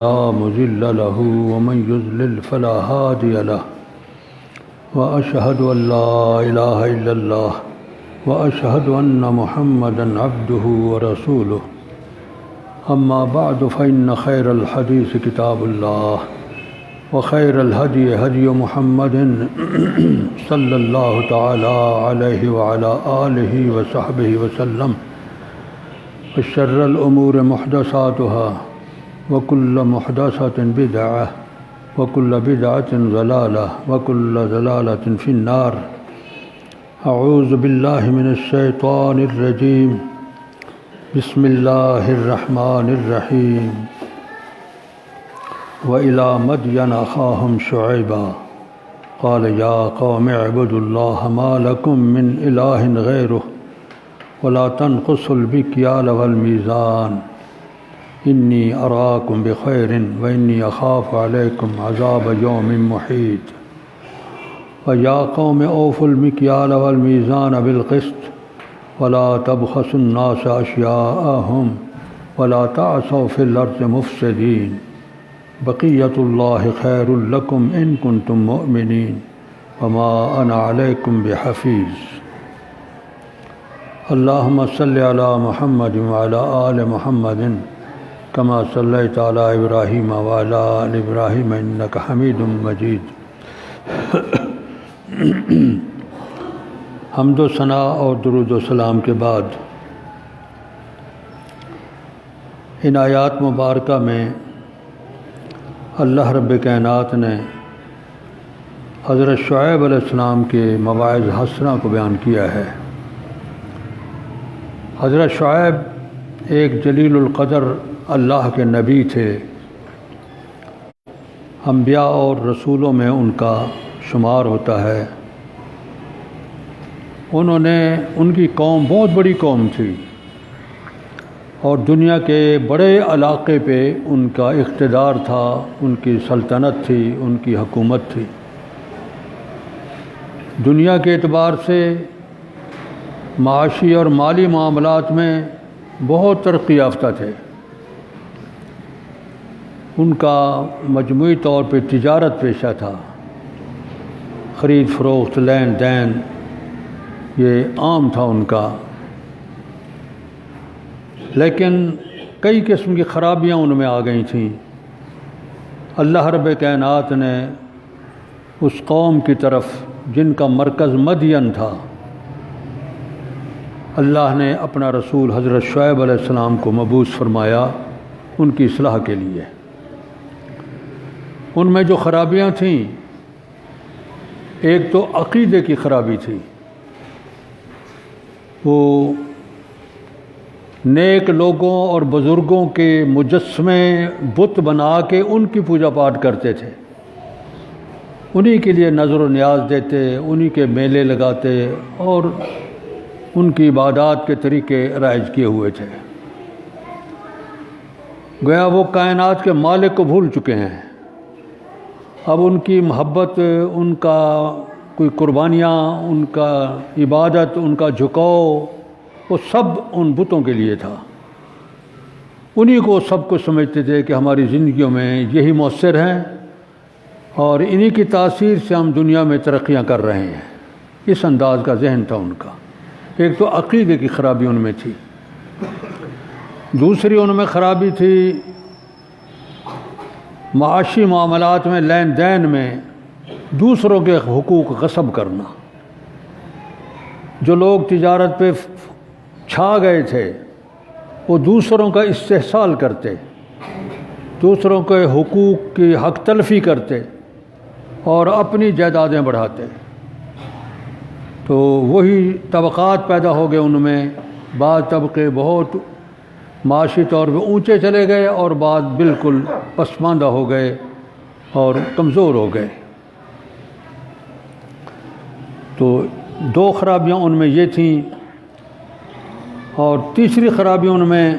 لا مضل له ومن يضلل فلا هادي له وأشهد أن لا إله إلا الله وأشهد أن محمدا عبده ورسوله أما بعد فإن خير الحديث كتاب الله وخير الهدي هدي محمد صلى الله تعالى عليه وعلى آله وصحبه وسلم وشر الأمور محدثاتها وكل محدثة بدعة وكل بدعة ضلالة وكل ضلالة في النار. أعوذ بالله من الشيطان الرجيم. بسم الله الرحمن الرحيم. وإلى مدين أخاهم شعيبا قال يا قوم اعبدوا الله ما لكم من إله غيره ولا تنقصوا المكيال والميزان إني أراكم بخير وإني أخاف عليكم عذاب يوم محيط. ويا قوم أوفوا المكيال والميزان بالقسط ولا تبخسوا الناس أشياءهم ولا تعثوا في الأرض مفسدين بقية الله خير لكم إن كنتم مؤمنين وما أنا عليكم بحفيظ. اللهم صل على محمد وعلى آل محمد كما صليت على إبراهيم وعلى آل إبراهيم إنك حميد مجيد. حمد و ثنا اور درود و سلام کے بعد ان آیات مبارکہ میں اللہ رب کائنات نے حضرت شعیب علیہ السلام کے مواعظ حسنہ کو بیان کیا ہے. حضرت شعیب ایک جلیل القدر اللہ کے نبی تھے. انبیاء اور رسولوں میں ان کا شمار ہوتا ہے. ان کی قوم بہت بڑی قوم تھی اور دنیا کے بڑے علاقے پہ ان کا اقتدار تھا، ان کی سلطنت تھی، ان کی حکومت تھی. دنیا کے اعتبار سے معاشی اور مالی معاملات میں بہت ترقی یافتہ تھے. ان کا مجموعی طور پہ تجارت پیشہ تھا، خرید فروخت، لین دین یہ عام تھا ان کا. لیکن کئی قسم کی خرابیاں ان میں آ گئی تھیں. اللہ رب کائنات نے اس قوم کی طرف جن کا مرکز مدین تھا، اللہ نے اپنا رسول حضرت شعیب علیہ السلام کو مبعوث فرمایا ان کی اصلاح کے لیے. ان میں جو خرابیاں تھیں، ایک تو عقیدے کی خرابی تھی. وہ نیک لوگوں اور بزرگوں کے مجسمے بت بنا کے ان کی پوجا پاٹ کرتے تھے، انہی کے لیے نظر و نیاز دیتے، انہی کے میلے لگاتے اور ان کی عبادات کے طریقے رائج کیے ہوئے تھے. گویا وہ کائنات کے مالک کو بھول چکے ہیں. اب ان کی محبت، ان کا کوئی قربانیاں، ان کا عبادت، ان کا جھکاؤ، وہ سب ان بتوں کے لیے تھا. انہی کو سب کچھ سمجھتے تھے کہ ہماری زندگیوں میں یہی مؤثر ہیں اور انہی کی تاثیر سے ہم دنیا میں ترقیاں کر رہے ہیں. اس انداز کا ذہن تھا ان کا. ایک تو عقیدے کی خرابی ان میں تھی. دوسری ان میں خرابی تھی معاشی معاملات میں، لین دین میں دوسروں کے حقوق غصب کرنا. جو لوگ تجارت پہ چھا گئے تھے وہ دوسروں کا استحصال کرتے، دوسروں کے حقوق کی حق تلفی کرتے اور اپنی جائیدادیں بڑھاتے. تو وہی طبقات پیدا ہو گئے ان میں. بعض طبقے بہت معاشی طور پہ اونچے چلے گئے اور بعض بالکل پسماندہ ہو گئے اور کمزور ہو گئے. تو دو خرابیاں ان میں یہ تھیں. اور تیسری خرابی ان میں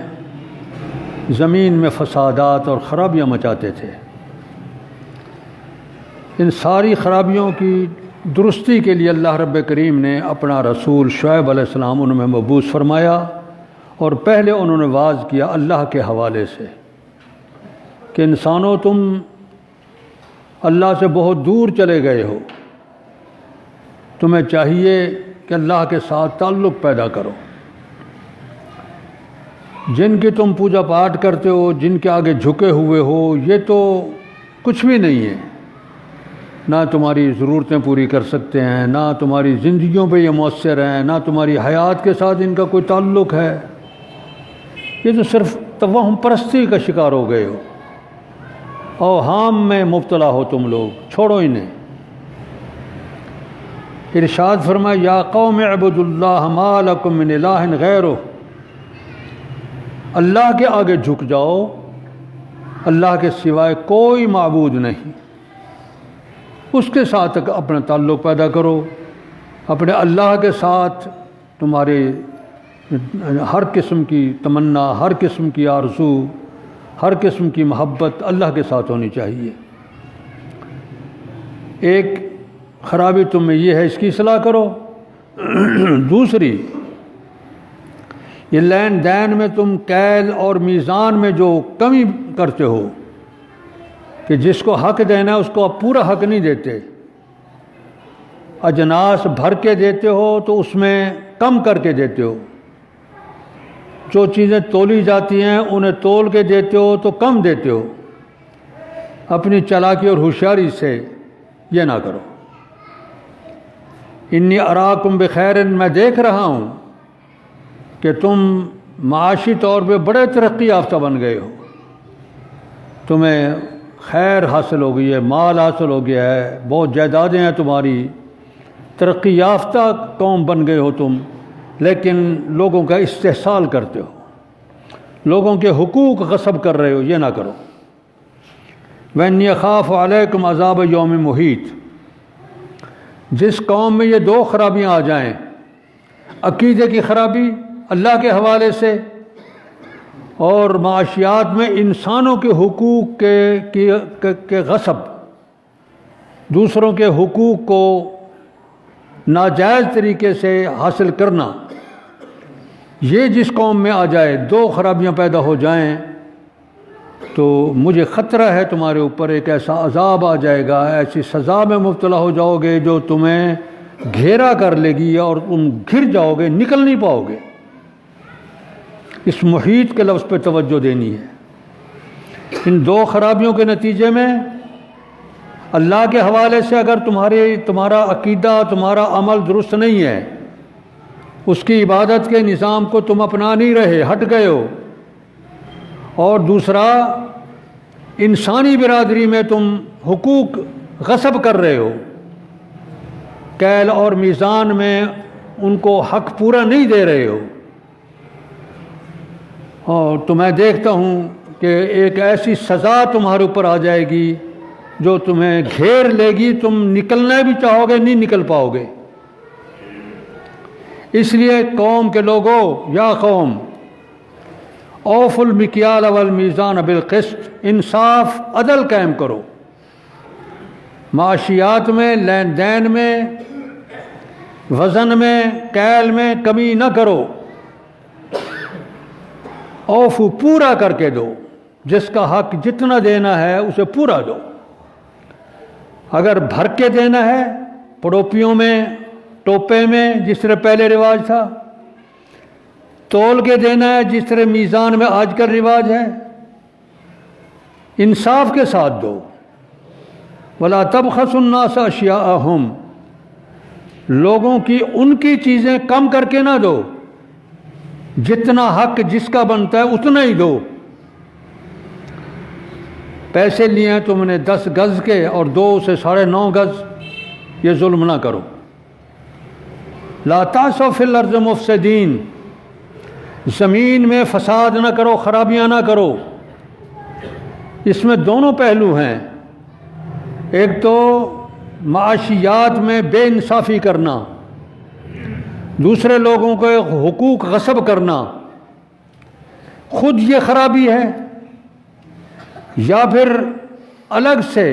زمین میں فسادات اور خرابیاں مچاتے تھے. ان ساری خرابیوں کی درستی کے لیے اللہ رب کریم نے اپنا رسول شعیب علیہ السلام ان میں مبعوث فرمایا اور پہلے انہوں نے واعظ کیا اللہ کے حوالے سے. کہ انسانوں تم اللہ سے بہت دور چلے گئے ہو، تمہیں چاہیے کہ اللہ کے ساتھ تعلق پیدا کرو۔ جن کی تم پوجا پاٹ کرتے ہو، جن کے آگے جھکے ہوئے ہو، یہ تو کچھ بھی نہیں ہے، نہ تمہاری ضرورتیں پوری کر سکتے ہیں، نہ تمہاری زندگیوں پہ یہ مؤثر ہیں، نہ تمہاری حیات کے ساتھ ان کا کوئی تعلق ہے۔ یہ تو صرف توہم پرستی کا شکار ہو گئے ہو، اوہام میں مبتلا ہو تم لوگ، چھوڑو انہیں۔ ارشاد فرمایا یا قوم اعبدوا اللہ ما لکم من الہ غیرہ، اللہ کے آگے جھک جاؤ، اللہ کے سوائے کوئی معبود نہیں، اس کے ساتھ اپنا تعلق پیدا کرو۔ اپنے اللہ کے ساتھ تمہارے ہر قسم کی تمنا، ہر قسم کی آرزو، ہر قسم کی محبت اللہ کے ساتھ ہونی چاہیے۔ ایک خرابی تم میں یہ ہے، اس کی اصلاح کرو۔ دوسری، یہ لین دین میں تم کیل اور میزان میں جو کمی کرتے ہو کہ جس کو حق دینا ہے اس کو آپ پورا حق نہیں دیتے، اجناس بھر کے دیتے ہو تو اس میں کم کر کے دیتے ہو، جو چیزیں تولی جاتی ہیں انہیں تول کے دیتے ہو تو کم دیتے ہو۔ اپنی چالاکی اور ہوشیاری سے یہ نہ کرو۔ انی اراکم بخیر، میں دیکھ رہا ہوں کہ تم معاشی طور پہ بڑے ترقی یافتہ بن گئے ہو، تمہیں خیر حاصل ہو گئی ہے، مال حاصل ہو گیا ہے، بہت جائیدادیں ہیں تمہاری، ترقی یافتہ قوم بن گئے ہو تم، لیکن لوگوں کا استحصال کرتے ہو، لوگوں کے حقوق غصب کر رہے ہو، یہ نہ کرو۔ وَإِنِّي أَخَافُ عَلَيْكُمْ عَذَابَ يَوْمٍ مُحِيطٍ، جس قوم میں یہ دو خرابیاں آ جائیں، عقیدے کی خرابی اللہ کے حوالے سے اور معاشیات میں انسانوں کے حقوق کے غصب، دوسروں کے حقوق کو ناجائز طریقے سے حاصل کرنا، یہ جس قوم میں آ جائے، دو خرابیاں پیدا ہو جائیں تو مجھے خطرہ ہے تمہارے اوپر ایک ایسا عذاب آ جائے گا، ایسی سزا میں مبتلا ہو جاؤ گے جو تمہیں گھیرا کر لے گی اور تم گر جاؤ گے، نکل نہیں پاؤ گے۔ اس محیط کے لفظ پہ توجہ دینی ہے۔ ان دو خرابیوں کے نتیجے میں اللہ کے حوالے سے اگر تمہارا عقیدہ، تمہارا عمل درست نہیں ہے، اس کی عبادت کے نظام کو تم اپنا نہیں رہے، ہٹ گئے ہو، اور دوسرا انسانی برادری میں تم حقوق غصب کر رہے ہو، کیل اور میزان میں ان کو حق پورا نہیں دے رہے ہو، اور تو میں دیکھتا ہوں کہ ایک ایسی سزا تمہارے اوپر آ جائے گی جو تمہیں گھیر لے گی، تم نکلنا بھی چاہو گے نہیں نکل پاؤ گے۔ اس لیے قوم کے لوگوں، یا قوم اوفوا المکیال والمیزان بالقسط، انصاف عدل قائم کرو، معاشیات میں، لین دین میں، وزن میں، کیل میں کمی نہ کرو، اوفو پورا کر کے دو، جس کا حق جتنا دینا ہے اسے پورا دو۔ اگر بھر کے دینا ہے پڑوپیوں میں، ٹوپے میں، جس طرح پہلے رواج تھا، تول کے دینا ہے جس طرح میزان میں آج کل رواج ہے، انصاف کے ساتھ دو۔ وَلَا تَبْخَسُوا النَّاسَ أَشْيَاءَهُمْ، لوگوں کی ان کی چیزیں کم کر کے نہ دو، جتنا حق جس کا بنتا ہے اتنا ہی دو۔ پیسے لیے ہیں تم نے 10 گز کے اور 2 سے 9.5 گز، یہ ظلم نہ کرو۔ لا تعثوا فی الارض مفسدین، زمین میں فساد نہ کرو، خرابیاں نہ کرو۔ اس میں دونوں پہلو ہیں، ایک تو معاشیات میں بے انصافی کرنا، دوسرے لوگوں کے حقوق غصب کرنا، خود یہ خرابی ہے، یا پھر الگ سے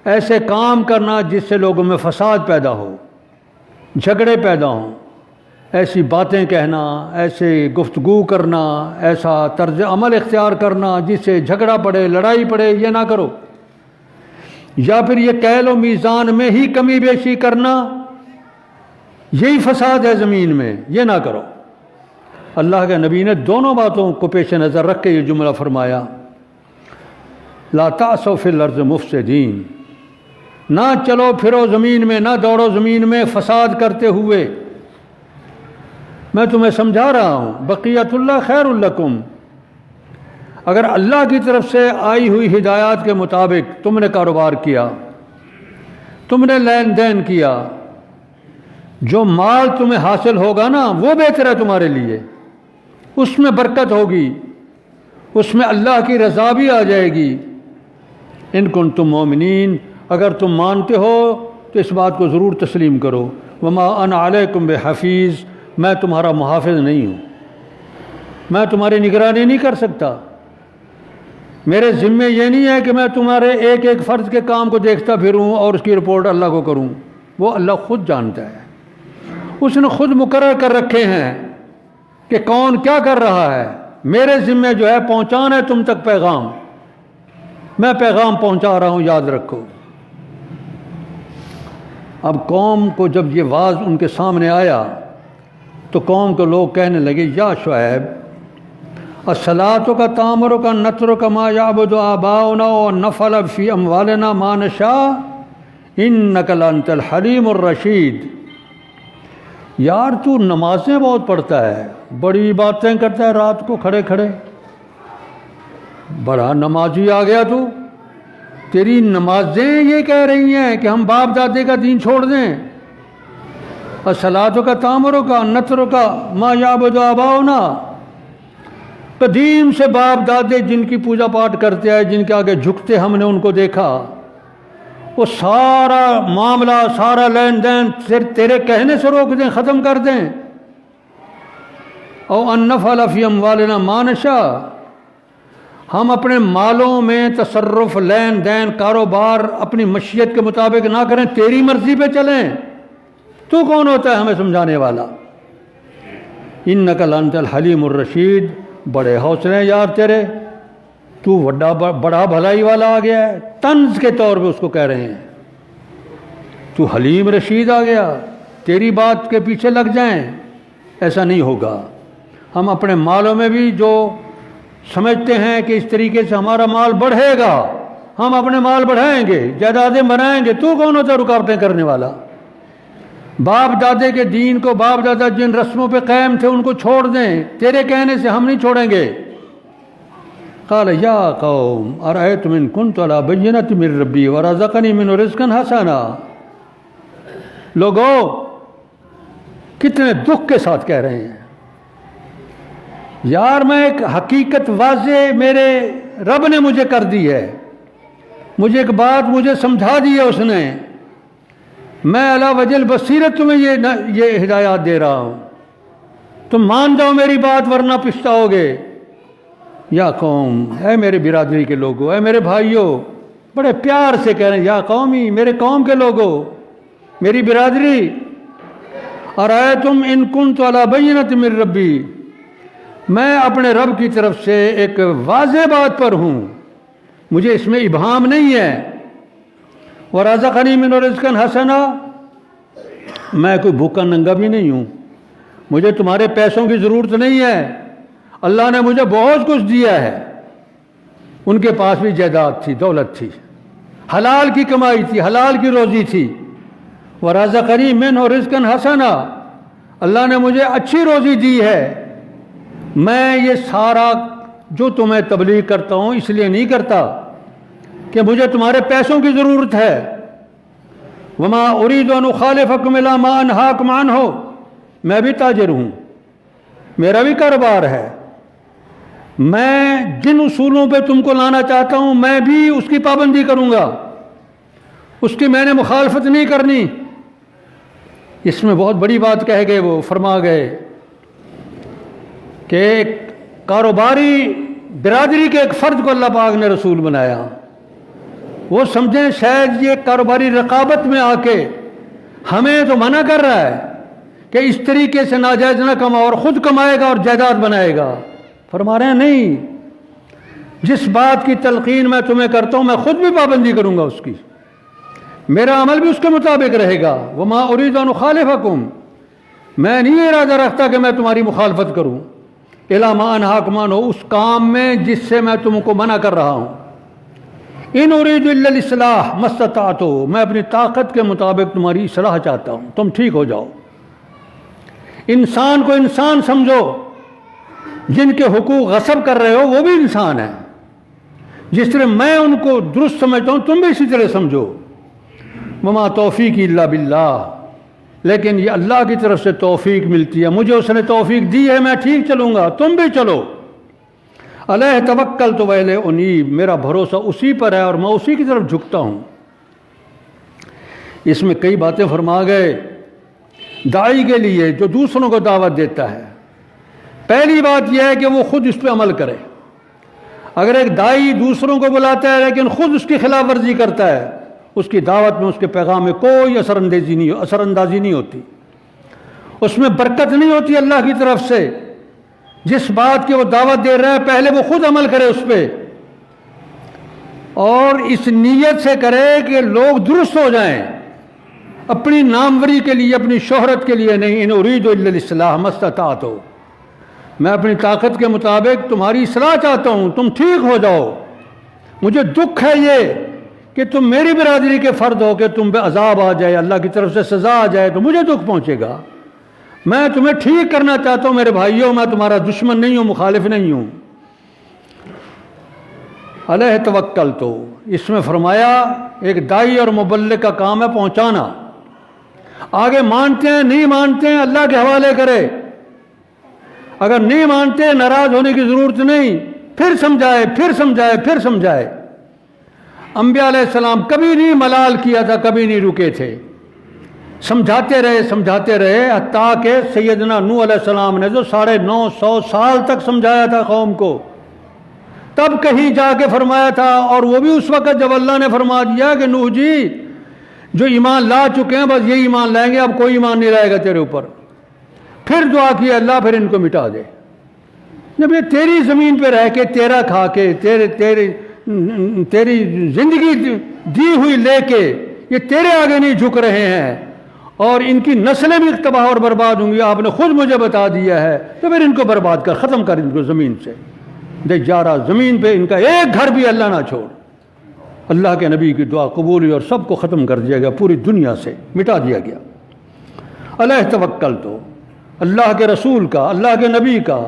ایسے کام کرنا جس سے لوگوں میں فساد پیدا ہو، جھگڑے پیدا ہوں، ایسی باتیں کہنا، ایسے گفتگو کرنا، ایسا طرز عمل اختیار کرنا جس سے جھگڑا پڑے، لڑائی پڑے، یہ نہ کرو۔ یا پھر یہ کیل و میزان میں ہی کمی بیشی کرنا، یہی فساد ہے زمین میں، یہ نہ کرو۔ اللہ کے نبی نے دونوں باتوں کو پیش نظر رکھ کے یہ جملہ فرمایا، لا تعثوا فی الارض مفسدین، نہ چلو پھرو زمین میں، نہ دوڑو زمین میں فساد کرتے ہوئے۔ میں تمہیں سمجھا رہا ہوں، بقیت اللہ خیر لکم، اگر اللہ کی طرف سے آئی ہوئی ہدایات کے مطابق تم نے کاروبار کیا، تم نے لین دین کیا، جو مال تمہیں حاصل ہوگا نا وہ بہتر ہے تمہارے لیے، اس میں برکت ہوگی، اس میں اللہ کی رضا بھی آ جائے گی۔ ان کنتم مومنین، اگر تم مانتے ہو تو اس بات کو ضرور تسلیم کرو۔ وما انا علیکم بحفیظ، میں تمہارا محافظ نہیں ہوں، میں تمہاری نگرانی نہیں کر سکتا، میرے ذمے یہ نہیں ہے کہ میں تمہارے ایک ایک فرد کے کام کو دیکھتا پھروں اور اس کی رپورٹ اللہ کو کروں، وہ اللہ خود جانتا ہے، اس نے خود مقرر کر رکھے ہیں کہ کون کیا کر رہا ہے۔ میرے ذمے جو ہے پہنچانا ہے تم تک پیغام، میں پیغام پہنچا رہا ہوں، یاد رکھو۔ اب قوم کو جب یہ واز ان کے سامنے آیا تو قوم کے لوگ کہنے لگے، یا شعیب الصلاۃ تأمرک ان نترک ما یعبد آباؤنا ونفعل فی اموالنا ما نشاء انک لانت الحلیم الرشید۔ یار تو نمازیں بہت پڑھتا ہے، بڑی باتیں کرتا ہے رات کو کھڑے کھڑے، بڑا نمازی آ گیا تو، تیری نمازیں یہ کہہ رہی ہیں کہ ہم باپ دادے کا دین چھوڑ دیں۔ الصلاۃ تأمرک ان نترک ما یعبد آباؤنا، قدیم سے باپ دادے جن کی پوجا پاٹ کرتے ہیں، جن کے آگے جھکتے ہم نے ان کو دیکھا، وہ سارا معاملہ، سارا لین دین تیرے کہنے سے روک دیں، ختم کر دیں۔ او ان نفعل فی اموالنا ما نشاء، ہم اپنے مالوں میں تصرف، لین دین، کاروبار اپنی مشیت کے مطابق نہ کریں، تیری مرضی پہ چلیں۔ تو کون ہوتا ہے ہمیں سمجھانے والا؟ انک لانت الحلیم الرشید، بڑے حوصلے ہیں یار تیرے، تو بڑا بھلائی والا آ گیا ہے، طنز کے طور پہ اس کو کہہ رہے ہیں، تو حلیم رشید آ گیا، تیری بات کے پیچھے لگ جائیں، ایسا نہیں ہوگا۔ ہم اپنے مالوں میں بھی جو سمجھتے ہیں کہ اس طریقے سے ہمارا مال بڑھے گا، ہم اپنے مال بڑھائیں گے، جائیدادیں بنائیں گے، تو کون ہوتا ہے رکاوٹیں کرنے والا؟ باپ دادے کے دین کو، باپ دادا جن رسموں پہ قائم تھے ان کو چھوڑ دیں، تیرے کہنے سے ہم نہیں چھوڑیں گے۔ قال یا قوم ارأیتم ان کنت علی بینۃ من ربی ورزقنی منہ رزقا حسنا، لوگو کتنے دکھ کے ساتھ کہہ رہے ہیں، یار میں ایک حقیقت واضح میرے رب نے مجھے کر دی ہے، مجھے ایک بات مجھے سمجھا دی ہے اس نے، میں علی وجہ البصیرت تمہیں یہ ہدایات دے رہا ہوں، تم مان جاؤ میری بات ورنہ پچھتاؤ گے۔ یا قوم، اے میرے برادری کے لوگوں، اے میرے بھائیوں، بڑے پیار سے کہہ رہے ہیں، یا قومی، میرے قوم کے لوگوں، میری برادری، ارأیتم ان کنت علی بینۃ من ربی، میں اپنے رب کی طرف سے ایک واضح بات پر ہوں، مجھے اس میں ابہام نہیں ہے، ورزقنی منہ رزقا حسنا، میں کوئی بھوکا ننگا بھی نہیں ہوں، مجھے تمہارے پیسوں کی ضرورت نہیں ہے، اللہ نے مجھے بہت کچھ دیا ہے۔ ان کے پاس بھی جائیداد تھی، دولت تھی، حلال کی کمائی تھی، حلال کی روزی تھی۔ ورزقنی منہ رزقا حسنا، اللہ نے مجھے اچھی روزی دی ہے۔ میں یہ سارا جو تمہیں تبلیغ کرتا ہوں اس لیے نہیں کرتا کہ مجھے تمہارے پیسوں کی ضرورت ہے۔ وما اريد ان اخالفكم الى ما انهاكم عنه، میں بھی تاجر ہوں، میرا بھی کاروبار ہے، میں جن اصولوں پہ تم کو لانا چاہتا ہوں میں بھی اس کی پابندی کروں گا، اس کی میں نے مخالفت نہیں کرنی۔ اس میں بہت بڑی بات کہہ گئے، وہ فرما گئے کہ ایک کاروباری برادری کے ایک فرد کو اللہ پاک نے رسول بنایا، وہ سمجھیں شاید یہ کاروباری رقابت میں آ کے ہمیں تو منع کر رہا ہے کہ اس طریقے سے ناجائز نہ کماؤ اور خود کمائے گا اور جائیداد بنائے گا. فرما رہے ہیں نہیں، جس بات کی تلقین میں تمہیں کرتا ہوں میں خود بھی پابندی کروں گا اس کی، میرا عمل بھی اس کے مطابق رہے گا. وما اريد ان اخالفكم، میں نہیں ارادہ رکھتا کہ میں تمہاری مخالفت کروں. الی ما انہاکم عنہ، اس کام میں جس سے میں تم کو منع کر رہا ہوں. ان اريد الا الاصلاح ما استطعت، میں اپنی طاقت کے مطابق تمہاری اصلاح چاہتا ہوں، تم ٹھیک ہو جاؤ. انسان کو انسان سمجھو، جن کے حقوق غصب کر رہے ہو وہ بھی انسان ہے. جس طرح میں ان کو درست سمجھتا ہوں تم بھی اسی طرح سمجھو. وما توفیقی الا باللہ، لیکن یہ اللہ کی طرف سے توفیق ملتی ہے، مجھے اس نے توفیق دی ہے، میں ٹھیک چلوں گا، تم بھی چلو. علیہ توکلت والیہ انیب، میرا بھروسہ اسی پر ہے اور میں اسی کی طرف جھکتا ہوں. اس میں کئی باتیں فرما گئے داعی کے لیے جو دوسروں کو دعوت دیتا ہے. پہلی بات یہ ہے کہ وہ خود اس پہ عمل کرے. اگر ایک داعی دوسروں کو بلاتا ہے لیکن خود اس کی خلاف ورزی کرتا ہے، اس کی دعوت میں، اس کے پیغام میں کوئی اثر اندازی نہیں ہوتی، اس میں برکت نہیں ہوتی اللہ کی طرف سے. جس بات کی وہ دعوت دے رہا ہے پہلے وہ خود عمل کرے اس پہ، اور اس نیت سے کرے کہ لوگ درست ہو جائیں، اپنی ناموری کے لیے، اپنی شہرت کے لیے نہیں. ان اريد الا الاصلاح ما استطعت، میں اپنی طاقت کے مطابق تمہاری اصلاح چاہتا ہوں، تم ٹھیک ہو جاؤ. مجھے دکھ ہے یہ کہ تم میری برادری کے فرد ہو کہ تم پہ عذاب آ جائے، اللہ کی طرف سے سزا آ جائے تو مجھے دکھ پہنچے گا. میں تمہیں ٹھیک کرنا چاہتا ہوں میرے بھائیوں، میں تمہارا دشمن نہیں ہوں، مخالف نہیں ہوں. علیہ توکلت، اس میں فرمایا ایک داعی اور مبلغ کا کام ہے پہنچانا. آگے مانتے ہیں نہیں مانتے ہیں اللہ کے حوالے کرے. اگر نہیں مانتے ناراض ہونے کی ضرورت نہیں، پھر سمجھائے پھر سمجھائے پھر سمجھائے. انبیاء علیہ السلام کبھی نہیں ملال کیا تھا، کبھی نہیں رکے تھے، سمجھاتے رہے حتیٰ کہ سیدنا نوح علیہ السلام نے جو 950 سال تک سمجھایا تھا قوم کو، تب کہیں جا کے فرمایا تھا، اور وہ بھی اس وقت جب اللہ نے فرما دیا کہ نوح جی جو ایمان لا چکے ہیں بس یہی ایمان لائیں گے، اب کوئی ایمان نہیں رہے گا تیرے اوپر. پھر دعا کی اللہ پھر ان کو مٹا دے. جب یہ تیری زمین پہ رہ کے، تیرا کھا کے، تیری زندگی دی ہوئی لے کے یہ تیرے آگے نہیں جھک رہے ہیں اور ان کی نسلیں بھی تباہ اور برباد ہوں گی، آپ نے خود مجھے بتا دیا ہے، تو پھر ان کو برباد کر، ختم کر ان کو زمین سے. دیکھ جا رہا زمین پہ ان کا ایک گھر بھی اللہ نہ چھوڑ. اللہ کے نبی کی دعا قبول ہوئی اور سب کو ختم کر دیا گیا، پوری دنیا سے مٹا دیا گیا. علیہ توکلت، اللہ کے رسول کا، اللہ کے نبی کا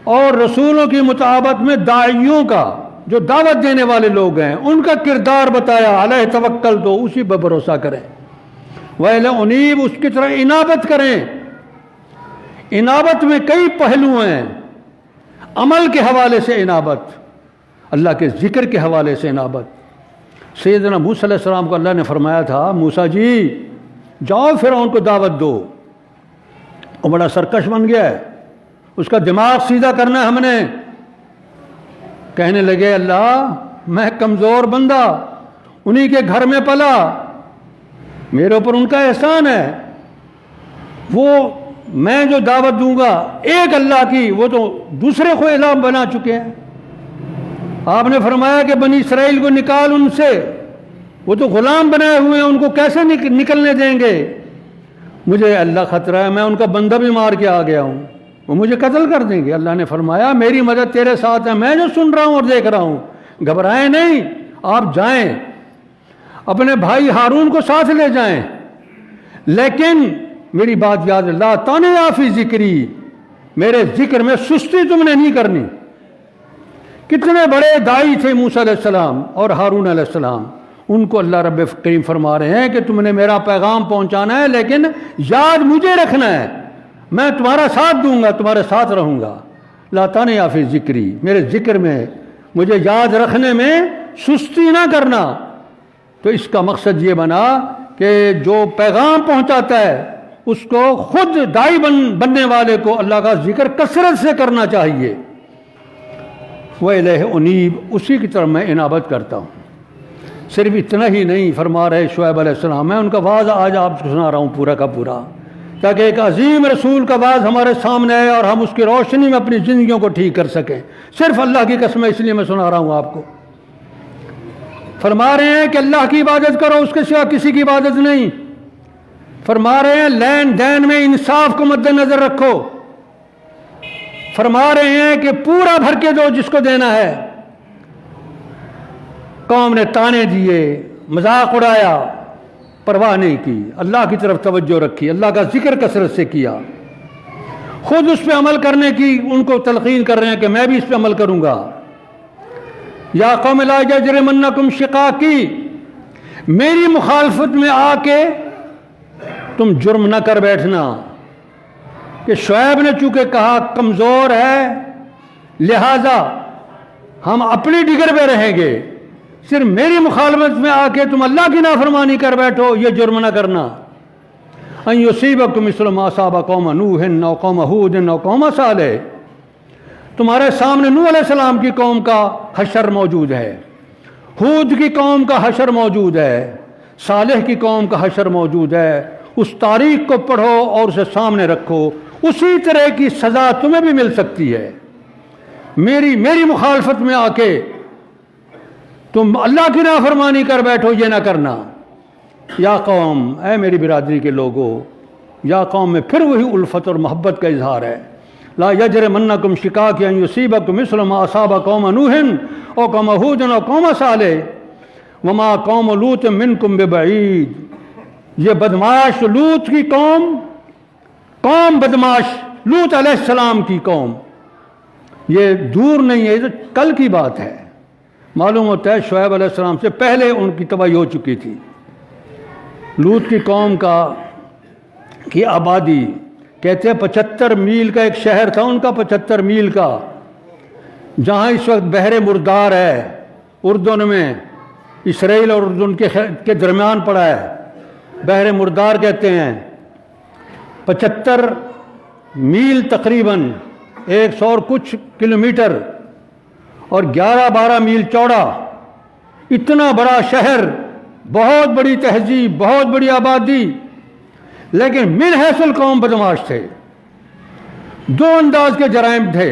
اور رسولوں کی مطابقت میں داعیوں کا، جو دعوت دینے والے لوگ ہیں ان کا کردار بتایا. علیہ توکلت، اسی پر بھروسہ کریں. وَإِلَىٰ أُنِيبُ، اس کی طرح انابت کریں. انابت میں کئی پہلو ہیں. عمل کے حوالے سے انابت، اللہ کے ذکر کے حوالے سے انابت. سیدنا موسیٰ علیہ السلام کو اللہ نے فرمایا تھا موسیٰ جی جاؤ فرعون کو دعوت دو. وہ بڑا سرکش بن گیا ہے، اس کا دماغ سیدھا کرنا ہے ہم نے. کہنے لگے اللہ میں کمزور بندہ، انہی کے گھر میں پلا، میرے اوپر ان کا احسان ہے، وہ میں جو دعوت دوں گا ایک اللہ کی، وہ تو دوسرے کو الہ بنا چکے ہیں. آپ نے فرمایا کہ بنی اسرائیل کو نکال ان سے، وہ تو غلام بنائے ہوئے ہیں، ان کو کیسے نکلنے دیں گے. مجھے اللہ خطرہ ہے، میں ان کا بندہ بھی مار کے آ گیا ہوں، وہ مجھے قتل کر دیں گے. اللہ نے فرمایا میری مدد تیرے ساتھ ہے، میں جو سن رہا ہوں اور دیکھ رہا ہوں، گھبرائیں نہیں، آپ جائیں، اپنے بھائی ہارون کو ساتھ لے جائیں، لیکن میری بات یاد ہے، لا تنیا فی ذکری، میرے ذکر میں سستی تم نے نہیں کرنی. کتنے بڑے داعی تھے موسیٰ علیہ السلام اور ہارون علیہ السلام، ان کو اللہ رب کریم فرما رہے ہیں کہ تم نے میرا پیغام پہنچانا ہے لیکن یاد مجھے رکھنا ہے، میں تمہارا ساتھ دوں گا، تمہارے ساتھ رہوں گا. لا تنیا فی ذکری، میرے ذکر میں مجھے یاد رکھنے میں سستی نہ کرنا. تو اس کا مقصد یہ بنا کہ جو پیغام پہنچاتا ہے اس کو خود داعی بننے والے کو اللہ کا ذکر کثرت سے کرنا چاہیے. وَإِلَيْهِ أُنِيبُ، اسی کی طرف میں انابت کرتا ہوں. صرف اتنا ہی نہیں، فرما رہے شعیب علیہ السلام، میں ان کا واضح آج آپ کو سنا رہا ہوں پورا کا پورا، تاکہ ایک عظیم رسول کا باز ہمارے سامنے آئے اور ہم اس کی روشنی میں اپنی زندگیوں کو ٹھیک کر سکیں. صرف اللہ کی قسم ہے، اس لیے میں سنا رہا ہوں آپ کو. فرما رہے ہیں کہ اللہ کی عبادت کرو، اس کے سوا کسی کی عبادت نہیں. فرما رہے ہیں لین دین میں انصاف کو مد نظر رکھو. فرما رہے ہیں کہ پورا بھر کے دو جس کو دینا ہے. قوم نے تانے دیے، مذاق اڑایا، پرواہ نہیں کی، اللہ کی طرف توجہ رکھی، اللہ کا ذکر کثرت سے کیا، خود اس پہ عمل کرنے کی ان کو تلقین کر رہے ہیں کہ میں بھی اس پہ عمل کروں گا. یا قوم لا یجرمنکم شقاقی، میری مخالفت میں آ کے تم جرم نہ کر بیٹھنا کہ شعیب نے چونکہ کہا کمزور ہے لہذا ہم اپنی ڈگر پہ رہیں گے، صرف میری مخالفت میں آ کے تم اللہ کی نافرمانی کر بیٹھو، یہ جرم نہ کرنا. ان یصیبکم مثل ما اصاب قوم نوح او قوم ہود او قوم صالح، تمہارے سامنے نوح علیہ السلام کی قوم کا حشر موجود ہے، ہود کی قوم کا حشر موجود ہے، صالح کی قوم کا حشر موجود ہے. اس تاریخ کو پڑھو اور اسے سامنے رکھو، اسی طرح کی سزا تمہیں بھی مل سکتی ہے. میری مخالفت میں آ کے تم اللہ کی نافرمانی کر بیٹھو، یہ نہ کرنا. یا قوم، اے میری برادری کے لوگوں، یا قوم میں پھر وہی الفت اور محبت کا اظہار ہے. لا یجرمنکم شقاقی ان یصیبکم مثل ما اصاب قوم نوح او قوم ہود او قوم صالح وما قوم لوط منکم ببعید. یہ بدماش لوط کی قوم بدماش لوط علیہ السلام کی قوم یہ دور نہیں ہے، یہ تو کل کی بات ہے. معلوم ہوتا ہے شعیب علیہ السلام سے پہلے ان کی تباہی ہو چکی تھی. لوط کی قوم کی آبادی کہتے ہیں 75 میل کا ایک شہر تھا ان کا، 75 میل کا، جہاں اس وقت بحر مردار ہے، اردن میں، اسرائیل اور اردن کے درمیان پڑا ہے، بحر مردار کہتے ہیں. 75 میل تقریباً 100 اور کچھ کلومیٹر اور 11-12 میل چوڑا، اتنا بڑا شہر، بہت بڑی تہذیب، بہت بڑی آبادی، لیکن من حیث القوم بدماش تھے. 2 انداز کے جرائم تھے.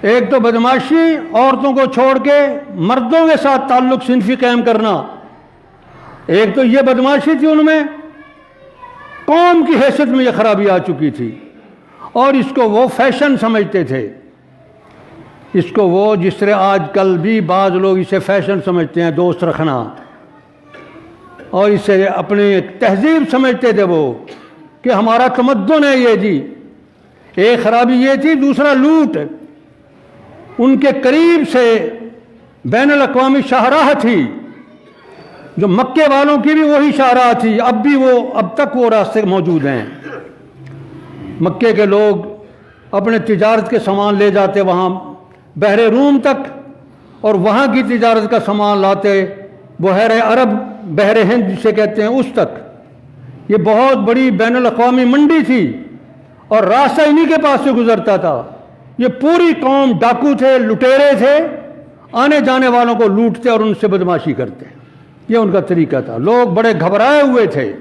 ایک تو بدماشی، عورتوں کو چھوڑ کے مردوں کے ساتھ تعلق صنفی قائم کرنا. ایک تو یہ بدماشی تھی ان میں، قوم کی حیثیت میں یہ خرابی آ چکی تھی، اور اس کو وہ فیشن سمجھتے تھے. اس کو وہ جس طرح آج کل بھی بعض لوگ اسے فیشن سمجھتے ہیں، دوست رکھنا، اور اسے اپنی تہذیب سمجھتے تھے وہ کہ ہمارا تمدن ہے. یہ جی ایک خرابی یہ تھی. دوسرا لوٹ، ان کے قریب سے بین الاقوامی شاہراہ تھی، جو مکے والوں کی بھی وہی شاہراہ تھی، اب تک وہ راستے موجود ہیں. مکے کے لوگ اپنے تجارت کے سامان لے جاتے وہاں بحر روم تک، اور وہاں کی تجارت کا سامان لاتے بحیر عرب، بحر ہند جسے کہتے ہیں، اس تک. یہ بہت بڑی بین الاقوامی منڈی تھی اور راستہ انہی کے پاس سے گزرتا تھا. یہ پوری قوم ڈاکو تھے، لٹیرے تھے، آنے جانے والوں کو لوٹتے اور ان سے بدماشی کرتے. یہ ان کا طریقہ تھا. لوگ بڑے گھبرائے ہوئے تھے.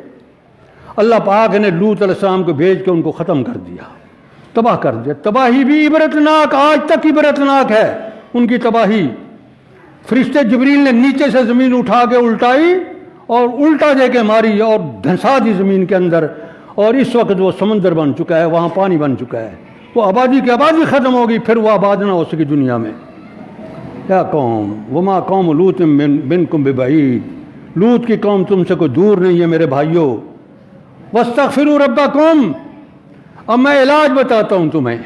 اللہ پاک نے لوط علیہ السلام کو بھیج کے ان کو ختم کر دیا، تباہ کر دیا. تباہی بھی عبرتناک، آج تک عبرتناک ہے ان کی تباہی. فرشتے جبریل نے نیچے سے زمین اٹھا کے الٹائی اور الٹا دے کے ماری اور دھنسا دی زمین کے اندر، اور اس وقت وہ سمندر بن چکا ہے، وہاں پانی بن چکا ہے. وہ آبادی کی آبادی ختم ہوگی، پھر وہ آباد نہ ہو سکی دنیا میں. یا قوم وما قوم لوط منکم ببعید، لوط کی قوم تم سے کوئی دور نہیں ہے میرے بھائیوں. واستغفروا ربکم، اب میں علاج بتاتا ہوں تمہیں.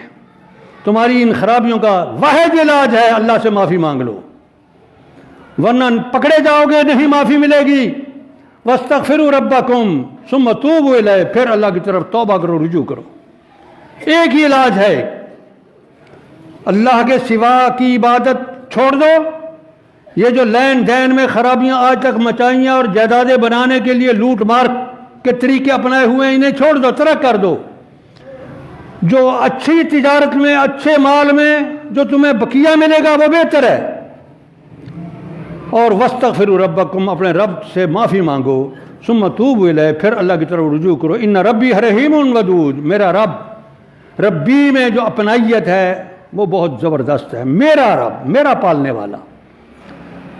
تمہاری ان خرابیوں کا واحد علاج ہے اللہ سے معافی مانگ لو، ورنہ پکڑے جاؤ گے، نہیں معافی ملے گی. واستغفروا ربکم ثم توبوا الیہ، پھر اللہ کی طرف توبہ کرو، رجوع کرو. ایک ہی علاج ہے، اللہ کے سوا کی عبادت چھوڑ دو. یہ جو لین دین میں خرابیاں آج تک مچائیں ہیں اور جائیدادیں بنانے کے لیے لوٹ مار کے طریقے اپنائے ہوئے ہیں، انہیں چھوڑ دو، ترک کر دو. جو اچھی تجارت میں، اچھے مال میں جو تمہیں بقیہ ملے گا وہ بہتر ہے، اور وستغفروا ربکم، اپنے رب سے معافی مانگو، ثم توبوا الیہ، پھر اللہ کی طرف رجوع کرو، ان ربی رحیم ودود، میرا رب، ربی میں جو اپنائیت ہے وہ بہت زبردست ہے، میرا رب، میرا پالنے والا،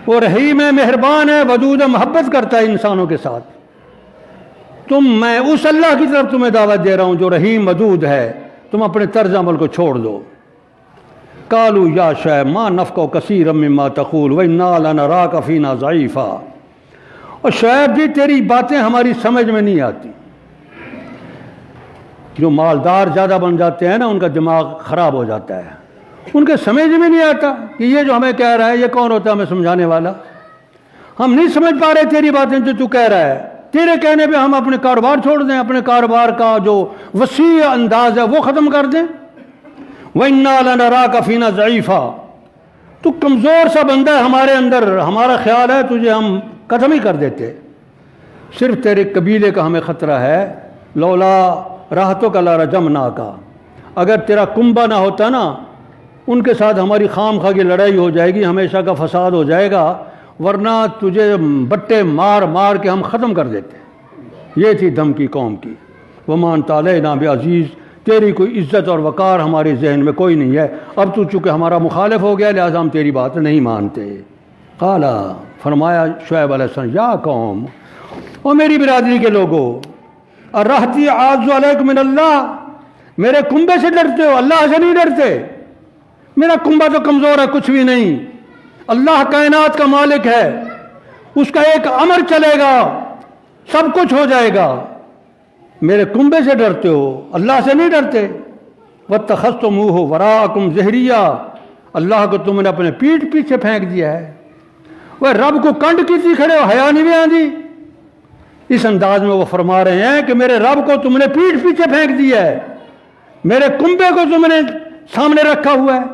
وہ رحیم ہے، مہربان ہے، ودود ہے، محبت کرتا ہے انسانوں کے ساتھ۔ میں اس اللہ کی طرف تمہیں دعوت دے رہا ہوں جو رحیم ودود ہے، تم اپنے طرز عمل کو چھوڑ دو۔ قالوا یا شعیب ما نفقہ کثیرا مما تقول وإنا لنراک فینا ضعیفا، اور شعیب جی تیری باتیں ہماری سمجھ میں نہیں آتی۔ جو مالدار زیادہ بن جاتے ہیں نا، ان کا دماغ خراب ہو جاتا ہے، ان کے سمجھ میں نہیں آتا کہ یہ جو ہمیں کہہ رہا ہے یہ کون ہوتا ہے ہمیں سمجھانے والا، ہم نہیں سمجھ پا رہے تیری باتیں جو تو کہہ رہا ہے، تیرے کہنے پہ ہم اپنے کاروبار چھوڑ دیں، اپنے کاروبار کا جو وسیع انداز ہے وہ ختم کر دیں۔ وَإِنَّا لَنَرَاكَ فِينَا ضَعِيفًا، تو کمزور سا بندہ ہے ہمارے اندر، ہمارا خیال ہے تجھے ہم ختم ہی کر دیتے، صرف تیرے قبیلے کا ہمیں خطرہ ہے، لولا رَحْتُكَ لَرَجَمْنَاكَ، اگر تیرا کنبہ نہ ہوتا نا، ان کے ساتھ ہماری خام خواہ کی لڑائی ہو جائے گی، ہمیشہ کا فساد ہو جائے گا، ورنہ تجھے بٹے مار مار کے ہم ختم کر دیتے۔ یہ تھی دھمکی قوم کی۔ وَمَا أَنْتَ عَلَيْنَا بِعَزِيزٍ، تیری کوئی عزت اور وقار ہمارے ذہن میں کوئی نہیں ہے، اب تو چونکہ ہمارا مخالف ہو گیا لہذا ہم تیری بات نہیں مانتے۔ قال، فرمایا شعیب علیہ السلام، یا قوم، اور میری برادری کے لوگوں، الرہتی اعز علیکم من اللہ، میرے کنبے سے ڈرتے ہو، اللہ سے نہیں ڈرتے؟ میرا کنبہ تو کمزور ہے، کچھ بھی نہیں، اللہ کائنات کا مالک ہے، اس کا ایک امر چلے گا سب کچھ ہو جائے گا، میرے کنبے سے ڈرتے ہو، اللہ سے نہیں ڈرتے۔ وَاتَّخَذْتُمُوهُ وَرَاءَكُمْ ظِهْرِيًّا، اللہ کو تم نے اپنے پیٹھ پیچھے پھینک دیا ہے۔ وہ رب کو کنڈ کسی کھڑے ہو، حیا نہیں بھی آندی؟ اس انداز میں وہ فرما رہے ہیں کہ میرے رب کو تم نے پیٹھ پیچھے پھینک دیا ہے، میرے کنبے کو تم نے سامنے رکھا ہوا ہے،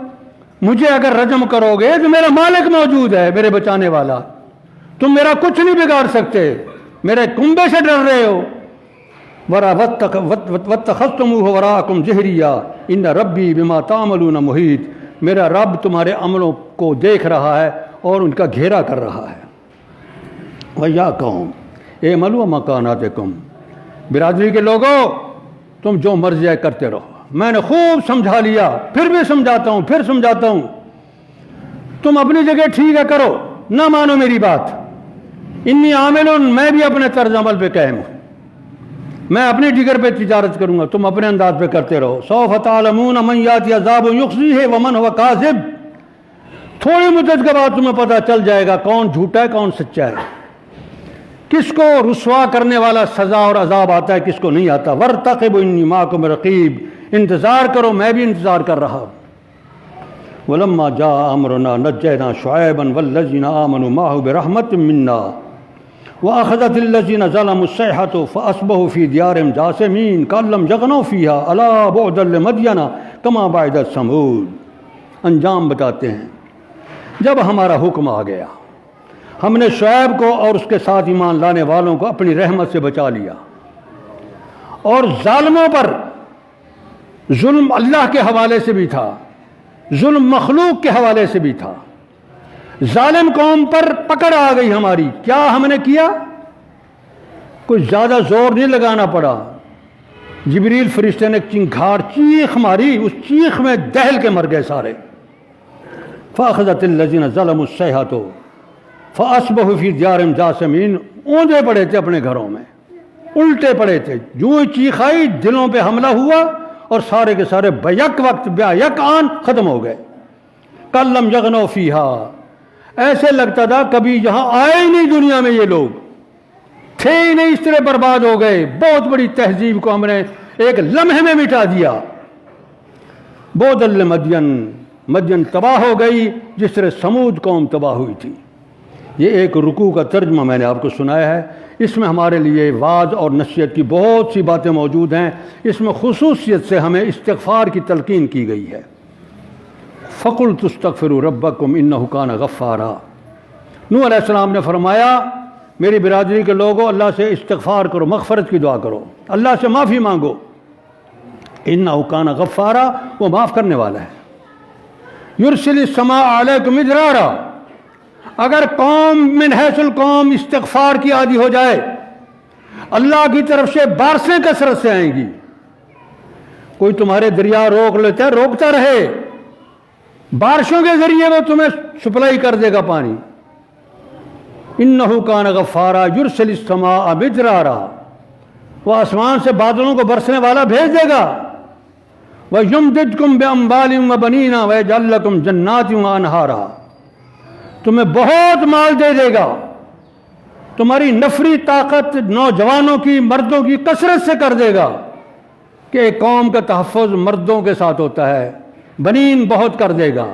مجھے اگر رجم کرو گے تو میرا مالک موجود ہے، میرے بچانے والا، تم میرا کچھ نہیں بگاڑ سکتے، میرے کنبے سے ڈر رہے ہو۔ وَاتَّخَذْتُمُوهُ وَرَاءَكُمْ ظِهْرِيًّا إِنَّ رَبِّي بِمَا تَعْمَلُونَ مُحِيطٌ، میرا رب تمہارے عملوں کو دیکھ رہا ہے اور ان کا گھیرا کر رہا ہے۔ وَيَا قَوْمِ اعْمَلُوا مَكَانَاتِكُمْ، برادری کے لوگوں تم جو مرضی ہے کرتے رہو، میں نے خوب سمجھا لیا، پھر بھی سمجھاتا ہوں، پھر سمجھاتا ہوں، تم اپنی جگہ ٹھیک ہے کرو، نہ مانو میری بات، انی عامل، میں بھی اپنے طرز عمل پہ قائم ہوں، میں اپنی جگر پہ تجارت کروں گا، تم اپنے انداز پہ کرتے رہو۔ سوف تعلمون من یاتی عذاب یخزیہ ومن هو کاذب، تھوڑی مدت کے بعد تمہیں پتہ چل جائے گا کون جھوٹا ہے کون سچا ہے، کس کو رسوا کرنے والا سزا اور عذاب آتا ہے کس کو نہیں آتا۔ وارتقبوا انی معکم رقیب، انتظار کرو میں بھی انتظار کر رہا ہوں۔ ولما جاء امرنا نجینا شعیبا والذین آمنوا معه برحمت منا وَأَخَذَتِ الَّذِينَ ظَلَمُوا الصَّيْحَةُ فَأَصْبَحُوا فِي دِيَارِهِمْ جَاثِمِينَ كَأَن لَّمْ يَغْنَوْا فِيهَا أَلَا بُعْدًا لِّمَدْيَنَ كَمَا بَعِدَتْ ثَمُودُ۔ انجام بتاتے ہیں، جب ہمارا حکم آ گیا ہم نے شعیب کو اور اس کے ساتھ ایمان لانے والوں کو اپنی رحمت سے بچا لیا، اور ظالموں پر ظلم اللہ کے حوالے سے بھی تھا، ظلم مخلوق کے حوالے سے بھی تھا، ظالم قوم پر پکڑ آ گئی ہماری۔ کیا ہم نے کیا؟ کوئی زیادہ زور نہیں لگانا پڑا، جبریل فرشتے نے چنگھاڑ چیخ ماری، اس چیخ میں دہل کے مر گئے سارے۔ فَأَخَذَتِ الَّذِينَ ظَلَمُوا الصَّيْحَةُ فَأَصْبَحُوا فِي دِيَارِهِمْ جَاثِمِينَ، اونجے پڑے تھے اپنے گھروں میں، الٹے پڑے تھے، جو چیخ آئی دلوں پہ حملہ ہوا اور سارے کے سارے بیک وقت بیک آن ختم ہو گئے۔ كَأَن لَّمْ يَغْنَوْا فِيهَا، ایسے لگتا تھا کبھی یہاں آئے ہی نہیں، دنیا میں یہ لوگ تھے ہی نہیں، اس طرح برباد ہو گئے۔ بہت بڑی تہذیب کو ہم نے ایک لمحے میں مٹا دیا۔ بودل مدین، مدین تباہ ہو گئی جس طرح سمود قوم تباہ ہوئی تھی۔ یہ ایک رکوع کا ترجمہ میں نے آپ کو سنایا ہے، اس میں ہمارے لیے وعظ اور نصیحت کی بہت سی باتیں موجود ہیں، اس میں خصوصیت سے ہمیں استغفار کی تلقین کی گئی ہے۔ فَقُلْتُ اسْتَغْفِرُوا رَبَّكُمْ إِنَّهُ كَانَ غَفَّارًا، نوح علیہ السلام نے فرمایا میری برادری کے لوگوں اللہ سے استغفار کرو، مغفرت کی دعا کرو، اللہ سے معافی مانگو، إِنَّهُ كَانَ غَفَّارًا، وہ معاف کرنے والا ہے۔ يُرْسِلِ السَّمَاءَ عَلَيْكُمْ مِدْرَارًا، اگر قوم من حیث القوم استغفار کی عادی ہو جائے، اللہ کی طرف سے بارشیں کثرت سے آئیں گی۔ کوئی تمہارے دریا روک لیتا ہے، روکتا رہے، بارشوں کے ذریعے وہ تمہیں سپلائی کر دے گا پانی۔ انہ کان غفارا یرسل السماء مدرارا، وہ آسمان سے بادلوں کو برسنے والا بھیج دے گا۔ وَيُمْدِدْكُمْ بِأَمْوَالٍ وَبَنِينَ وَيَجْعَلْ لَكُمْ جَنَّاتٍ وَأَنْهَارًا، تمہیں بہت مال دے دے گا، تمہاری نفری طاقت نوجوانوں کی، مردوں کی کثرت سے کر دے گا، کہ ایک قوم کا تحفظ مردوں کے ساتھ ہوتا ہے، بنین بہت کر دے گا۔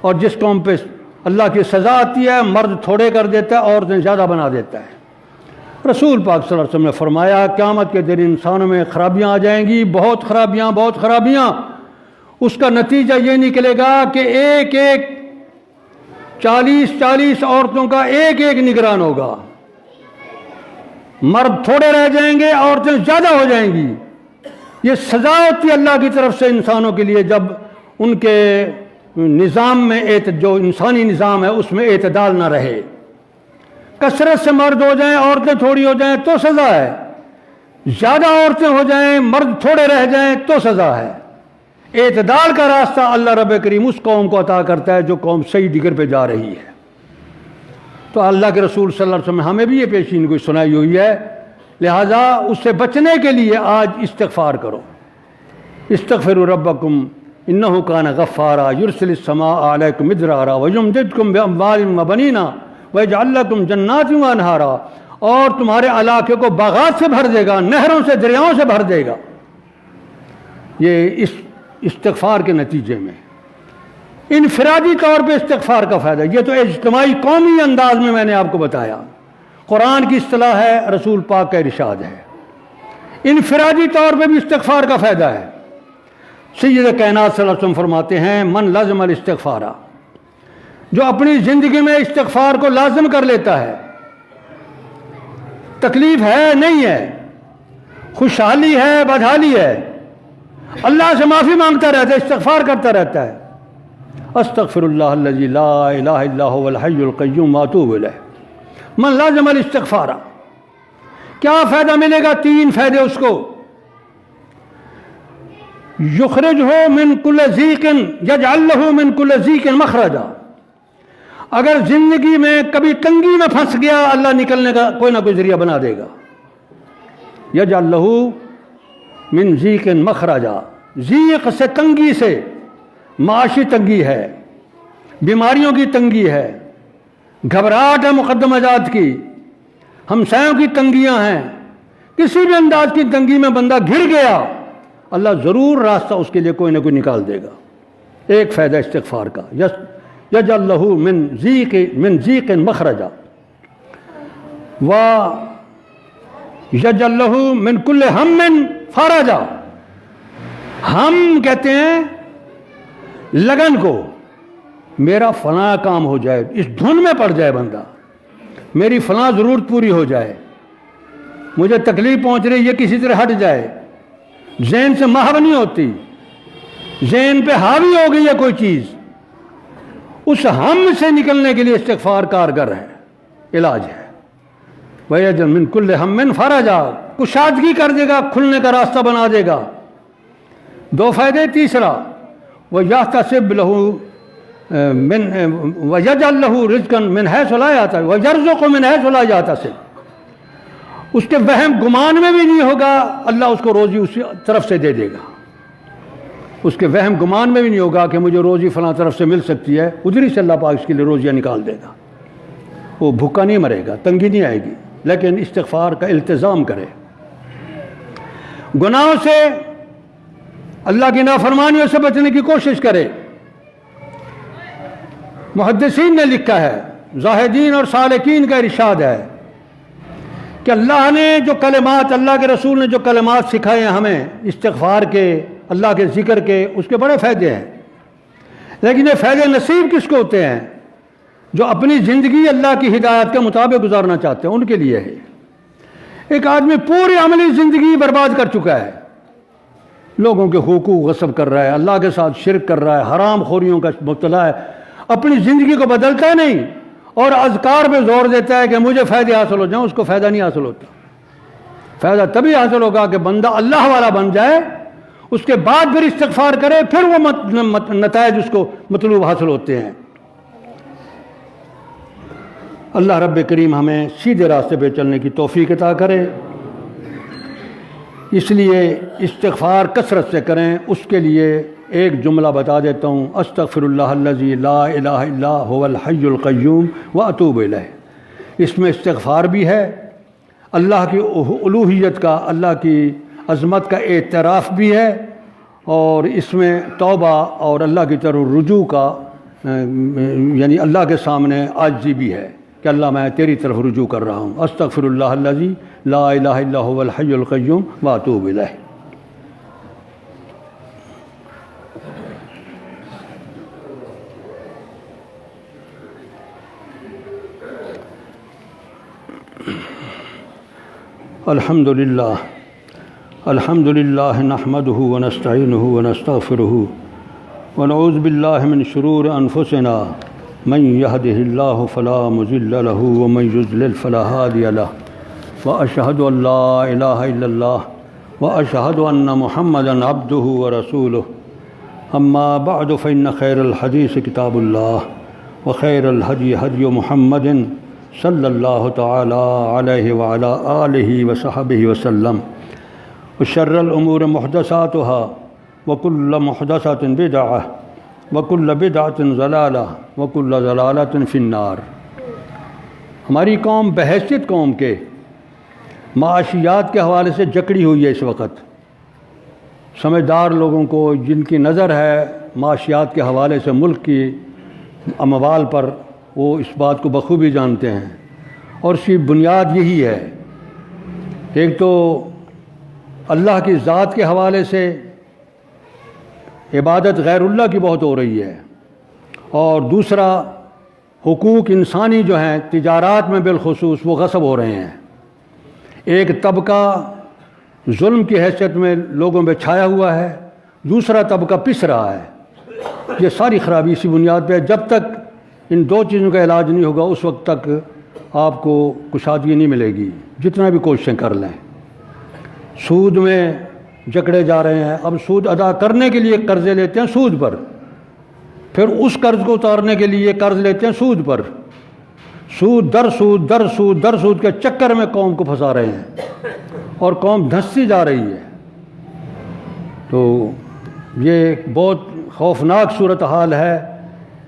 اور جس قوم پہ اللہ کی سزا آتی ہے، مرد تھوڑے کر دیتا ہے، عورتیں زیادہ بنا دیتا ہے۔ رسول پاک صلی اللہ علیہ وسلم نے فرمایا قیامت کے دن انسانوں میں خرابیاں آ جائیں گی، بہت خرابیاں۔ اس کا نتیجہ یہ نکلے گا کہ ایک 40 عورتوں کا ایک نگران ہوگا، مرد تھوڑے رہ جائیں گے، عورتیں زیادہ ہو جائیں گی۔ یہ سزا ہوتی ہے اللہ کی طرف سے انسانوں کے لیے، جب ان کے نظام میں جو انسانی نظام ہے اس میں اعتدال نہ رہے۔ کثرت سے مرد ہو جائیں، عورتیں تھوڑی ہو جائیں تو سزا ہے، زیادہ عورتیں ہو جائیں، مرد تھوڑے رہ جائیں تو سزا ہے۔ اعتدال کا راستہ اللہ رب کریم اس قوم کو عطا کرتا ہے جو قوم صحیح ڈگر پہ جا رہی ہے۔ تو اللہ کے رسول صلی اللہ علیہ وسلم نے ہمیں بھی یہ پیشین کو سنائی ہوئی ہے، لہذا اس سے بچنے کے لیے آج استغفار کرو۔ استغفروا ربکم انہ کان غفارا یرسل السماء علیکم مدرارا ویمددکم باموال وبنین ویجعل لکم جنات وانہارا، اور تمہارے علاقے کو باغات سے بھر دے گا، نہروں سے، دریاؤں سے بھر دے گا۔ یہ اس استغفار کے نتیجے میں انفرادی طور پہ استغفار کا فائدہ، یہ تو اجتماعی قومی انداز میں نے آپ کو بتایا، قرآن کی اصطلاح ہے، رسول پاک کا ارشاد ہے۔ انفرادی طور پہ بھی استغفار کا فائدہ ہے۔ سید کائنات صلی اللہ علیہ وسلم فرماتے ہیں من لازم الاستغفار، جو اپنی زندگی میں استغفار کو لازم کر لیتا ہے، تکلیف ہے نہیں ہے، خوشحالی ہے بدحالی ہے، اللہ سے معافی مانگتا رہتا ہے، استغفار کرتا رہتا ہے، استغفر اللہ الذی لا الہ الا هو الحی القیوم واتوب الیہ، من لازم الاستغفار۔ کیا فائدہ ملے گا؟ 3 فائدے اس کو۔ یخرجہ من کل ضیق یجعل لہ من کل ضیق مخرجا، اگر زندگی میں کبھی تنگی میں پھنس گیا اللہ نکلنے کا کوئی نہ کوئی ذریعہ بنا دے گا۔ یجعل لہ من ضیق مخرجا، ضیق سے تنگی سے، معاشی تنگی ہے، بیماریوں کی تنگی ہے، گھبراہٹ ہے مقدمہ جات کی، ہمسایوں کی تنگیاں ہیں، کسی بھی انداز کی تنگی میں بندہ گھر گیا، اللہ ضرور راستہ اس کے لیے کوئی نہ کوئی نکال دے گا۔ ایک فائدہ استغفار کا، یجعل لہ من ضیق مخرجا و یجعل لہ من کل ہم فرجا۔ ہم کہتے ہیں لگن کو، میرا فلاں کام ہو جائے، اس دھن میں پڑ جائے بندہ، میری فلاں ضرورت پوری ہو جائے، مجھے تکلیف پہنچ رہی ہے کسی طرح ہٹ جائے، ذہن سے محو نہیں ہوتی، ذہن پہ حاوی ہو گئی ہے کوئی چیز، اس ہم سے نکلنے کے لیے استغفار کارگر ہے، علاج ہے۔ وَيَجْعَلْ مِنْ كُلِّ هَمٍّ فَرَجًا، کشادگی کر دے گا، کھلنے کا راستہ بنا دے گا۔ 2 فائدے۔ تیسرا وَيَحْتَسِبْ لَهُ وَيَجْعَلْ لَهُ رِزْقًا مِنْ حَيْثُ لَا يَحْتَسِبُ وَيَرْزُقُهُ مِنْ حَيْثُ لَا يَحْتَسِبُ، اس کے وہم گمان میں بھی نہیں ہوگا اللہ اس کو روزی اسی طرف سے دے دے گا، اس کے وہم گمان میں بھی نہیں ہوگا کہ مجھے روزی فلاں طرف سے مل سکتی ہے، ادھر سے اللہ پاک اس کے لیے روزیاں نکال دے گا، وہ بھوکا نہیں مرے گا، تنگی نہیں آئے گی، لیکن استغفار کا التزام کرے، گناہوں سے، اللہ کی نافرمانیوں سے بچنے کی کوشش کرے۔ محدثین نے لکھا ہے، زاہدین اور سالکین کا ارشاد ہے کہ اللہ نے جو کلمات، اللہ کے رسول نے جو کلمات سکھائے ہیں ہمیں استغفار کے، اللہ کے ذکر کے، اس کے بڑے فائدے ہیں، لیکن یہ فائدے نصیب کس کو ہوتے ہیں؟ جو اپنی زندگی اللہ کی ہدایت کے مطابق گزارنا چاہتے ہیں، ان کے لیے ہے۔ ایک آدمی پوری عملی زندگی برباد کر چکا ہے، لوگوں کے حقوق غصب کر رہا ہے، اللہ کے ساتھ شرک کر رہا ہے، حرام خوریوں کا مبتلا ہے، اپنی زندگی کو بدلتا نہیں، اور اذکار پہ زور دیتا ہے کہ مجھے فائدے حاصل ہو جائیں، اس کو فائدہ نہیں حاصل ہوتا۔ فائدہ تبھی حاصل ہوگا کہ بندہ اللہ والا بن جائے، اس کے بعد پھر استغفار کرے، پھر وہ نتائج اس کو مطلوب حاصل ہوتے ہیں۔ اللہ رب کریم ہمیں سیدھے راستے پہ چلنے کی توفیق عطا کرے۔ اس لیے استغفار کثرت سے کریں۔ اس کے لیے ایک جملہ بتا دیتا ہوں، استغفر اللہ الذی لا الہ الا هو الحی القیوم واتوب الیہ۔ اس میں استغفار بھی ہے، اللہ کی الوہیت کا، اللہ کی عظمت کا اعتراف بھی ہے، اور اس میں توبہ اور اللہ کی طرف رجوع کا یعنی اللہ کے سامنے عاجزی بھی ہے کہ اللہ میں تیری طرف رجوع کر رہا ہوں۔ استغفر اللہ الذی لا الہ الا هو الحی القیوم واتوب الیہ۔ الحمد للہ نحمده ونستعینه ونستغفره ونعوذ باللہ من شرور انفسنا من يهده اللہ فلا مضل له ومن يضلل فلا هادی له واشهد ان لا الہ الا اللہ واشهد ان محمدا عبده ورسوله اما بعد فإن خیر الحدیث کتاب اللہ وخیر الهدی هدی محمد صلی اللہ تعالی علیہ وعلی آلہ وصحبہ وسلم وشر الامور محدثاتها وکل محدثۃ بدعہ وکل بدعۃ ضلالہ وکل ضلالۃ فی النار۔ ہماری قوم بحیثیت قوم کے معاشیات کے حوالے سے جکڑی ہوئی ہے۔ اس وقت سمجھدار لوگوں کو جن کی نظر ہے معاشیات کے حوالے سے ملک کی اموال پر، وہ اس بات کو بخوبی جانتے ہیں، اور اس کی بنیاد یہی ہے، ایک تو اللہ کی ذات کے حوالے سے عبادت غیر اللہ کی بہت ہو رہی ہے، اور دوسرا حقوق انسانی جو ہیں تجارات میں بالخصوص وہ غصب ہو رہے ہیں۔ ایک طبقہ ظلم کی حیثیت میں لوگوں پہ چھایا ہوا ہے، دوسرا طبقہ پس رہا ہے۔ یہ ساری خرابی اسی بنیاد پہ ہے۔ جب تک ان دو چیزوں کا علاج نہیں ہوگا اس وقت تک آپ کو کشادگی نہیں ملے گی، جتنا بھی کوششیں کر لیں۔ سود میں جکڑے جا رہے ہیں، اب سود ادا کرنے کے لیے قرضے لیتے ہیں سود پر، پھر اس قرض کو اتارنے کے لیے قرض لیتے ہیں سود پر، سود در سود در سود در سود کے چکر میں قوم کو پھنسا رہے ہیں، اور قوم دھنستی جا رہی ہے۔ تو یہ بہت خوفناک صورتحال ہے۔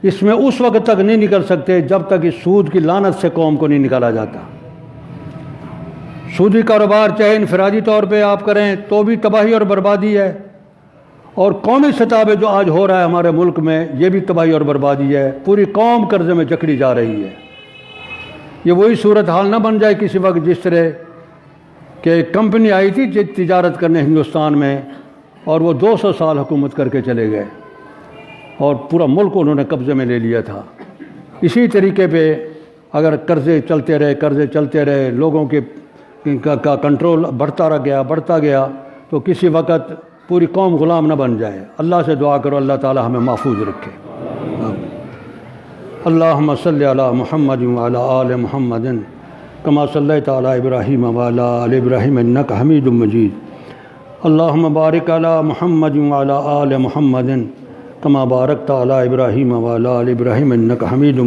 اس میں اس وقت تک نہیں نکل سکتے جب تک اس سود کی لعنت سے قوم کو نہیں نکالا جاتا۔ سودی کاروبار چاہے انفرادی طور پہ آپ کریں تو بھی تباہی اور بربادی ہے، اور قومی سطح پہ جو آج ہو رہا ہے ہمارے ملک میں یہ بھی تباہی اور بربادی ہے۔ پوری قوم قرضے میں جکڑی جا رہی ہے۔ یہ وہی صورتحال نہ بن جائے کسی وقت جس طرح کہ ایک کمپنی آئی تھی تجارت کرنے ہندوستان میں، اور وہ 200 سال حکومت کر کے چلے گئے، اور پورا ملک انہوں نے قبضے میں لے لیا تھا۔ اسی طریقے پہ اگر قرضے چلتے رہے لوگوں کے کا کنٹرول بڑھتا گیا تو کسی وقت پوری قوم غلام نہ بن جائے۔ اللہ سے دعا کرو اللہ تعالی ہمیں محفوظ رکھے۔ اللہم صلی علی محمد وعلی آل محمد کما صلیت علی ابراہیم وعلی آل ابراہیم انک حمید مجید۔ اللہم بارک علی محمد وعلی آل محمد کما بارکت علی ابراہیم وعلی آل ابراہیم انک حمید